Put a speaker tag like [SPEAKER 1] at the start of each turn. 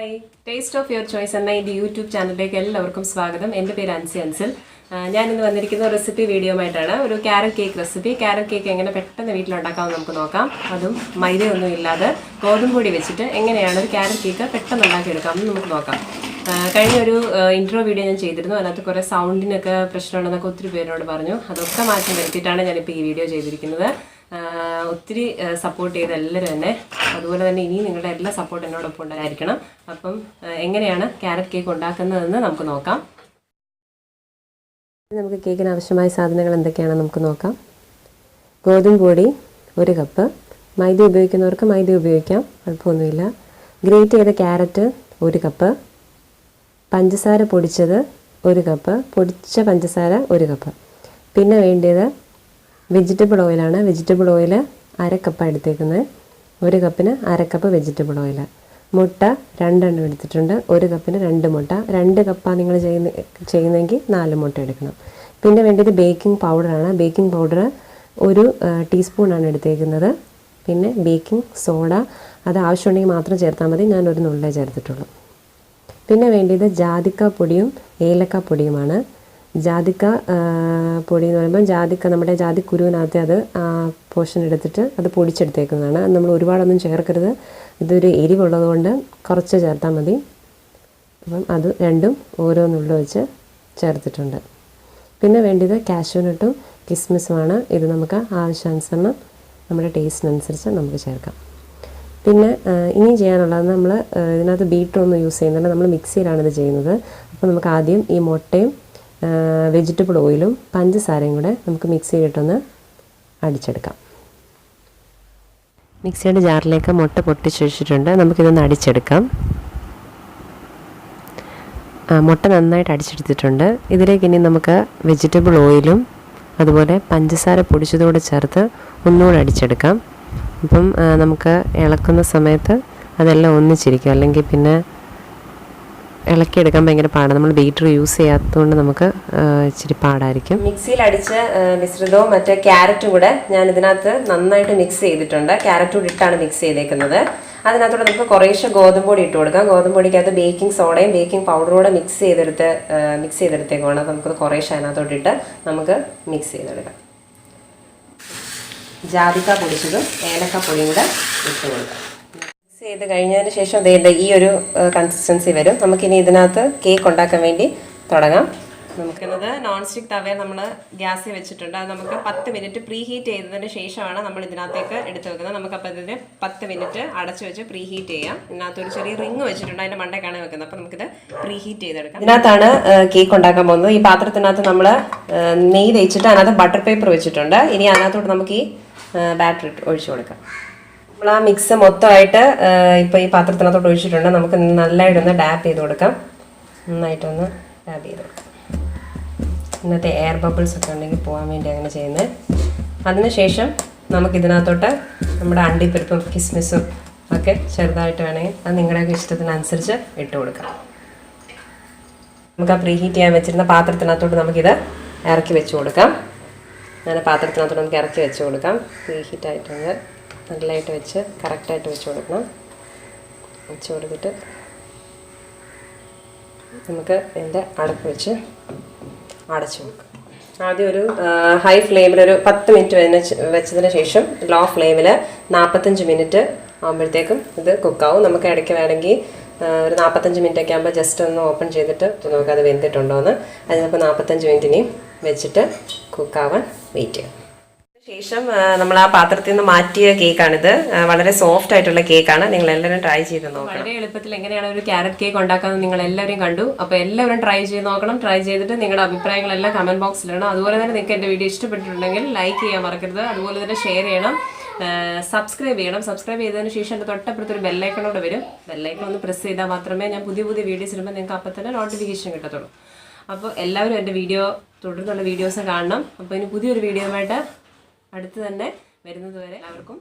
[SPEAKER 1] Hi, taste of your choice എന്ന എൻ്റെ YouTube ചാനലിലേക്ക് എല്ലാവർക്കും സ്വാഗതം. എൻ്റെ പേര് അൻസി അൻസിൽ. ഞാനിന്ന് വന്നിരിക്കുന്ന റെസിപ്പി വീഡിയോ ആയിട്ടാണ്. ഒരു carrot cake recipe. Carrot cake എങ്ങനെ പെട്ടെന്ന് വീട്ടിലുണ്ടാക്കാമെന്ന് നമുക്ക് നോക്കാം. അതും മൈദയൊന്നും ഇല്ലാതെ ഗോതമ്പ് പൊടി വെച്ചിട്ട് എങ്ങനെയാണ് ഒരു ക്യാരറ്റ് കേക്ക് പെട്ടെന്ന് ഉണ്ടാക്കിയെടുക്കാമെന്ന് നമുക്ക് നോക്കാം. കഴിഞ്ഞ ഒരു ഇൻട്രോ വീഡിയോ ഞാൻ ചെയ്തിരുന്നു. അതിനകത്ത് കുറേ സൗണ്ടിനൊക്കെ പ്രശ്നമുണ്ടെന്നൊക്കെ ഒത്തിരി പേരോട് പറഞ്ഞു. അതൊക്കെ മാറ്റം വരുത്തിയിട്ടാണ് ഞാനിപ്പോൾ ഈ വീഡിയോ ചെയ്തിരിക്കുന്നത്. ഒത്തിരി സപ്പോർട്ട് ചെയ്ത എല്ലാവരും തന്നെ, അതുപോലെ തന്നെ ഇനി നിങ്ങളുടെ എല്ലാ സപ്പോർട്ട് എന്നോടൊപ്പം ഉണ്ടായിരിക്കണം. അപ്പം എങ്ങനെയാണ് ക്യാരറ്റ് കേക്ക് ഉണ്ടാക്കുന്നതെന്ന് നമുക്ക് നോക്കാം. നമുക്ക് കേക്കിന് ആവശ്യമായ സാധനങ്ങൾ എന്തൊക്കെയാണെന്ന് നമുക്ക് നോക്കാം. ഗോതമ്പ് പൊടി 1 കപ്പ്, മൈദ ഉപയോഗിക്കുന്നവർക്ക് മൈദ ഉപയോഗിക്കാം, കുഴപ്പമൊന്നുമില്ല. ഗ്രേറ്റ് ചെയ്ത ക്യാരറ്റ് 1 കപ്പ്, പഞ്ചസാര പൊടിച്ചത് 1 കപ്പ്, പൊടിച്ച പഞ്ചസാര 1 കപ്പ്. പിന്നെ വേണ്ടിയത് വെജിറ്റബിൾ ഓയിലാണ്. വെജിറ്റബിൾ ഓയിൽ 1/2 കപ്പാണ് എടുത്തേക്കുന്നത്. 1 കപ്പിന് 1/2 കപ്പ് വെജിറ്റബിൾ ഓയിൽ. മുട്ട 2 എണ്ണം എടുത്തിട്ടുണ്ട്. 1 കപ്പിന് 2 മുട്ട. 2 കപ്പാണ് നിങ്ങൾ ചെയ്യുന്നതെങ്കിൽ 4 മുട്ട എടുക്കണം. പിന്നെ വേണ്ടത് ബേക്കിംഗ് പൗഡറാണ്. ബേക്കിംഗ് പൗഡർ 1 ടീസ്പൂണാണ് എടുത്തേക്കുന്നത്. പിന്നെ ബേക്കിംഗ് സോഡ, അത് ആവശ്യമുണ്ടെങ്കിൽ മാത്രം ചേർത്താൽ മതി. ഞാൻ 1 നുള്ളേ ചേർത്തിട്ടുള്ളൂ. പിന്നെ വേണ്ടത് ജാതിക്ക പൊടിയും ഏലക്കാപ്പൊടിയുമാണ്. ജാതിക്ക പൊടി എന്ന് പറയുമ്പോൾ നമ്മുടെ ജാതിക്കുരുവിനകത്ത് അത് പോർഷൻ എടുത്തിട്ട് അത് പൊടിച്ചെടുത്തേക്കുന്നതാണ്. നമ്മൾ ഒരുപാടൊന്നും ചേർക്കരുത്. ഇതൊരു എരിവുള്ളത് കൊണ്ട് കുറച്ച് ചേർത്താൽ മതി. അപ്പം അത് രണ്ടും ഓരോന്നുള്ള വെച്ച് ചേർത്തിട്ടുണ്ട്. പിന്നെ വേണ്ടത് കാഷ്യൂനട്ടും കിസ്മിസുമാണ്. ഇത് നമുക്ക് ആവശ്യാനുസരണം നമ്മുടെ ടേസ്റ്റിനനുസരിച്ച് നമുക്ക് ചേർക്കാം. പിന്നെ ഇനിയും ചെയ്യാനുള്ളത്, നമ്മൾ ഇതിനകത്ത് ബീറ്ററൊന്നും യൂസ് ചെയ്യുന്നില്ല, നമ്മൾ മിക്സിയിലാണ് ഇത് ചെയ്യുന്നത്. അപ്പോൾ നമുക്ക് ആദ്യം ഈ മുട്ടയും വെജിറ്റബിൾ ഓയിലും പഞ്ചസാരയും കൂടെ നമുക്ക് മിക്സിയിലിട്ടൊന്ന് അടിച്ചെടുക്കാം. മിക്സിയുടെ ജാറിലേക്ക് മുട്ട പൊട്ടിച്ചൊഴിച്ചിട്ടുണ്ട്. നമുക്കിതൊന്ന് അടിച്ചെടുക്കാം. മുട്ട നന്നായിട്ട് അടിച്ചെടുത്തിട്ടുണ്ട്. ഇതിലേക്ക് ഇനി നമുക്ക് വെജിറ്റബിൾ ഓയിലും അതുപോലെ പഞ്ചസാര പൊടിച്ചതോടെ ചേർത്ത് ഒന്നുകൂടെ അടിച്ചെടുക്കാം. അപ്പം നമുക്ക് ഇളക്കുന്ന സമയത്ത് അതെല്ലാം ഒന്നിച്ചിരിക്കും, അല്ലെങ്കിൽ പിന്നെ ഇളക്കിയെടുക്കാൻ ഭയങ്കര പാടാണ്. നമ്മൾ ബീറ്റർ യൂസ് ചെയ്യാത്തതുകൊണ്ട് നമുക്ക് ഇച്ചിരി പാടായിരിക്കും. മിക്സിയിൽ അടിച്ച മിശ്രിതവും മറ്റേ ക്യാരറ്റും കൂടെ ഞാൻ ഇതിനകത്ത് നന്നായിട്ട് മിക്സ് ചെയ്തിട്ടുണ്ട്. ക്യാരറ്റ് കൂടി ഇട്ടാണ് മിക്സ് ചെയ്തേക്കുന്നത്. അതിനകത്തൂടെ നമുക്ക് കുറേശ്ശെ ഗോതമ്പ് പൊടി ഇട്ട് കൊടുക്കാം. ഗോതമ്പ് പൊടിക്കകത്ത് ബേക്കിംഗ് സോഡയും ബേക്കിംഗ് പൗഡറും കൂടെ മിക്സ് ചെയ്തെടുത്തേക്കുവാണ്. അപ്പോൾ നമുക്കത് കുറേശ്ശെ അതിനകത്തോട്ട് ഇട്ട് നമുക്ക് മിക്സ് ചെയ്തെടുക്കാം. ജാതിക്ക പൊടിച്ചതും ഏലക്ക പൊടിയും കൂടെ ഇട്ട് കൊടുക്കാം. മിക്സ് ചെയ്ത് കഴിഞ്ഞതിന് ശേഷം ഈ ഒരു കൺസിസ്റ്റൻസി വരും. നമുക്കിനി ഇതിനകത്ത് കേക്ക് ഉണ്ടാക്കാൻ വേണ്ടി തുടങ്ങാം. നമുക്കിന്നത് നോൺ സ്റ്റിക്ക് തവയിൽ നമ്മൾ ഗ്യാസിൽ വെച്ചിട്ടുണ്ട്. അത് നമുക്ക് 10 മിനിറ്റ് പ്രീ ഹീറ്റ് ചെയ്തതിന് ശേഷമാണ് നമ്മൾ ഇതിനകത്തേക്ക് എടുത്ത് വെക്കുന്നത്. നമുക്കപ്പോൾ ഇതിന് 10 മിനിറ്റ് അടച്ചു വെച്ച് പ്രീ ഹീറ്റ് ചെയ്യാം. ഇതിനകത്തൊരു ചെറിയ റിങ് വെച്ചിട്ടുണ്ട്, അതിൻ്റെ മണ്ടയ്ക്കാണ് വെക്കുന്നത്. അപ്പോൾ നമുക്കിത് പ്രീ ഹീറ്റ് ചെയ്തെടുക്കാം. ഇതിനകത്താണ് കേക്ക് ഉണ്ടാക്കാൻ പോകുന്നത്. ഈ പാത്രത്തിനകത്ത് നമ്മൾ നെയ്യ് തേച്ചിട്ട് അതിനകത്ത് ബട്ടർ പേപ്പർ വെച്ചിട്ടുണ്ട്. ഇനി അതിനകത്തോട്ട് നമുക്ക് ഈ ബാറ്റർ ഒഴിച്ചു കൊടുക്കാം. നമ്മൾ ആ മിക്സ് മൊത്തമായിട്ട് ഇപ്പോൾ ഈ പാത്രത്തിനകത്തോട്ട് ഒഴിച്ചിട്ടുണ്ട്. നമുക്ക് നല്ലതായിട്ടൊന്ന് ഡാപ്പ് ചെയ്ത് കൊടുക്കാം. നന്നായിട്ടൊന്ന് ഡാപ്പ് ചെയ്ത് കൊടുക്കാം. ഇന്നത്തെ എയർ ബബിൾസ് ഒക്കെ ഉണ്ടെങ്കിൽ പോകാൻ വേണ്ടി അങ്ങനെ ചെയ്യുന്നത്. അതിനുശേഷം നമുക്കിതിനകത്തോട്ട് നമ്മുടെ അണ്ടിപ്പരിപ്പും കിസ്മിസും ഒക്കെ ചെറുതായിട്ട് വേണമെങ്കിൽ അത് നിങ്ങളുടെയൊക്കെ ഇഷ്ടത്തിനനുസരിച്ച് ഇട്ട് കൊടുക്കാം. നമുക്ക് ആ പ്രീ ഹീറ്റ് ചെയ്യാൻ വെച്ചിരുന്ന പാത്രത്തിനകത്തോട്ട് നമുക്കിത് ഇറക്കി വെച്ച് കൊടുക്കാം. അങ്ങനെ പാത്രത്തിനകത്തോട്ട് നമുക്ക് ഇറക്കി വെച്ച് കൊടുക്കാം. പ്രീ ഹീറ്റായിട്ടുണ്ട്, നല്ലതായിട്ട് വെച്ച് കറക്റ്റായിട്ട് വെച്ച് കൊടുക്കണം. വെച്ച് കൊടുത്തിട്ട് നമുക്ക് ഇതിൻ്റെ അടപ്പ് വെച്ച് അടച്ചു കൊടുക്കാം. ആദ്യം ഒരു ഹൈ ഫ്ലെയിമിൽ ഒരു 10 മിനിറ്റ് വെച്ചതിന് ശേഷം ലോ ഫ്ലെയിമിൽ 45 മിനിറ്റ് ആകുമ്പോഴത്തേക്കും ഇത് കുക്കാവും. നമുക്ക് ഇടയ്ക്ക് വേണമെങ്കിൽ ഒരു 45 മിനിറ്റ് ഒക്കെ ആകുമ്പോൾ ജസ്റ്റ് ഒന്ന് ഓപ്പൺ ചെയ്തിട്ട് നോക്കാം അത് വെന്തിട്ടുണ്ടോ എന്ന്. അതിനപ്പോൾ 45 മിനിറ്റിനെയും വെച്ചിട്ട് കുക്കാവാൻ വെയിറ്റ് ചെയ്യാം. ശേഷം നമ്മൾ ആ പാത്രത്തിൽ നിന്ന് മാറ്റിയ കേക്കാണിത്. വളരെ സോഫ്റ്റ് ആയിട്ടുള്ള കേക്കാണ്. നിങ്ങൾ എല്ലാവരും ട്രൈ ചെയ്ത് നോക്കണം. വളരെ എളുപ്പത്തിൽ എങ്ങനെയാണ് ഒരു ക്യാരറ്റ് കേക്ക് ഉണ്ടാക്കാമെന്ന് നിങ്ങൾ എല്ലാവരും കണ്ടു. അപ്പോൾ എല്ലാവരും ട്രൈ ചെയ്ത് നോക്കണം. ട്രൈ ചെയ്തിട്ട് നിങ്ങളുടെ അഭിപ്രായങ്ങളെല്ലാം കമൻറ്റ് ബോക്സിലിടണം. അതുപോലെ തന്നെ നിങ്ങൾക്ക് എൻ്റെ വീഡിയോ ഇഷ്ടപ്പെട്ടിട്ടുണ്ടെങ്കിൽ ലൈക്ക് ചെയ്യാൻ മറക്കരുത്. അതുപോലെ തന്നെ ഷെയർ ചെയ്യണം, സബ്സ്ക്രൈബ് ചെയ്യണം. സബ്സ്ക്രൈബ് ചെയ്തതിന് ശേഷം എൻ്റെ തൊട്ടപ്പുറത്തൊരു ബെല്ലൈക്കണോട് വരും. ബെല്ലൈക്കൺ ഒന്ന് പ്രസ് ചെയ്താൽ മാത്രമേ ഞാൻ പുതിയ വീഡിയോസ് ഇടുമ്പോൾ നിങ്ങൾക്ക് അപ്പോൾ തന്നെ നോട്ടിഫിക്കേഷൻ കിട്ടത്തുള്ളൂ. അപ്പോൾ എല്ലാവരും എൻ്റെ വീഡിയോ തുടർന്നുള്ള വീഡിയോസ് കാണണം. അപ്പോൾ ഇനി പുതിയൊരു വീഡിയോയുമായിട്ട് അടുത്ത് തന്നെ വരുന്നത് വരെ എല്ലാവർക്കും